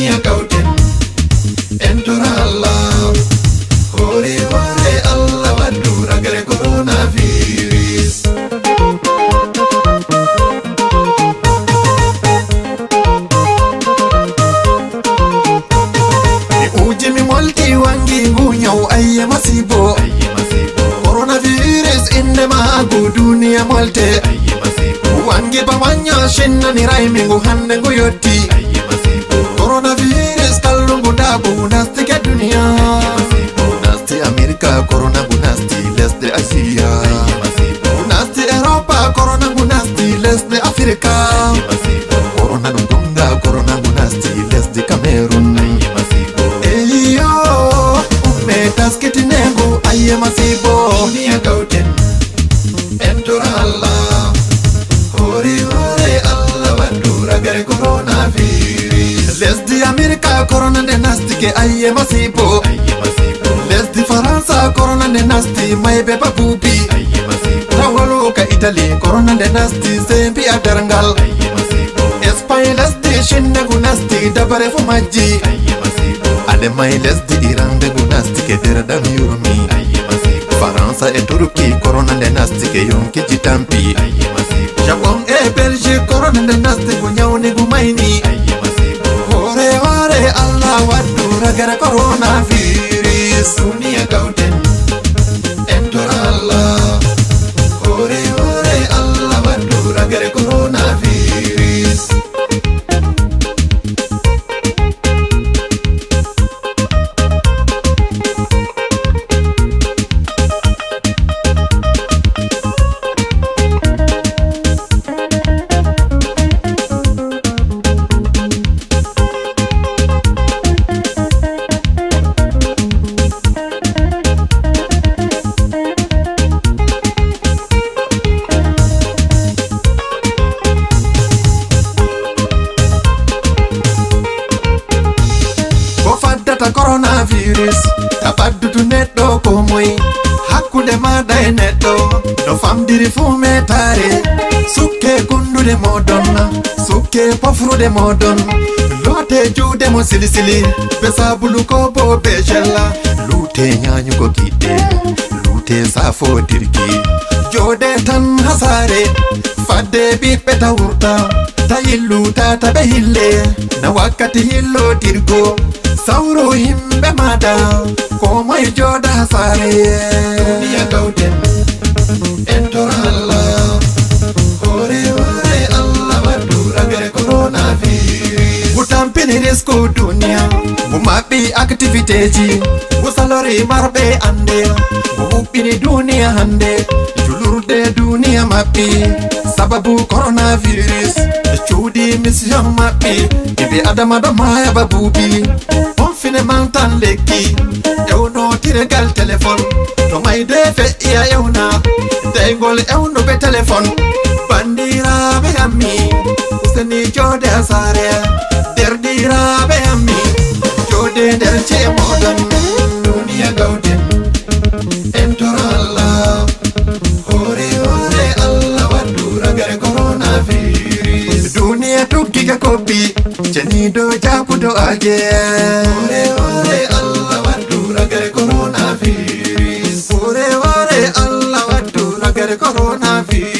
Dunia kauten entora Allah hore hore Allah wadura gare coronavirus. Uje mi molti wangi ngunyau ayya masibo coronavirus inde magu dunia molte wangi bawanya shinna ni raimingu hande nguyoti coronavirus kalungu dabu nasti ke dunia nasti Amerika corona gunasti lesde Asia nasti Europa corona gunasti lesde Afrika corona nungunga corona gunasti lesde Cameroon eyo umetas ketinengu ayye masibo dunia kauten entora Allah hore hore Allah wadura gare coronavirus. Lesdi Amerika corona de nasti ke ayye masibo lesdi Faransa corona de nasti maybe babubi tawalo ka Italy corona de nasti sempi adarangal Espagne lesdi shinne gunasti dabare fumaji Alemai lesdi Iran de gunasti ke deradam yurumi Faransa e Turki corona de nasti ke yonki jitampi Japon e Belgique corona de nasti gunyawni gumaini hore hore Allah wadura gara coronavirus. Dunia kauten entora Allah hore hore Allah wadura gara coronavirus. Coronavirus tapaddutu neɗɗo ko moy hakkude maɗa e neɗɗo no famdiri fuu metare sukke gundude moɗon sukke pofrude moɗon loote juude mo silisili be sabulu ko bo be jella luute ñañugo giɗɗe luute safodirki jooɗe tan hasare fadde ɓiɓɓe tawurta tawi luutata ɓe hille na wakkati hillodirgo sauro himɓe maɗa ko moye jooɗa hasare. Dunia kauten entora Allah hore hore Allah wadura gare coronavirus. Tampini risque dunia mo maɓɓi activité ji mo salori marɓe ande mo huɓɓini dunia hande julurde dunia maɓɓi sababu coronavirus cuuɗi mission maɓɓi ɓiɓe adama ɗo maya babubi on fine mantan lekki ewnotiregal téléphone to mayde feƴƴiya ewna deygol ewnuɓe téléphone bandiraɓe ammi useni jode hasare derdiraɓe ammi jode nder cie moɗon. Dunia kauten entora Allah hore hore Allah wadura gare coronavirus. Dunia tuggika koppi ceniɗo jabudo age hore hore Allah wadura gare coronavirus hore hore Allah wadura gare coronavirus.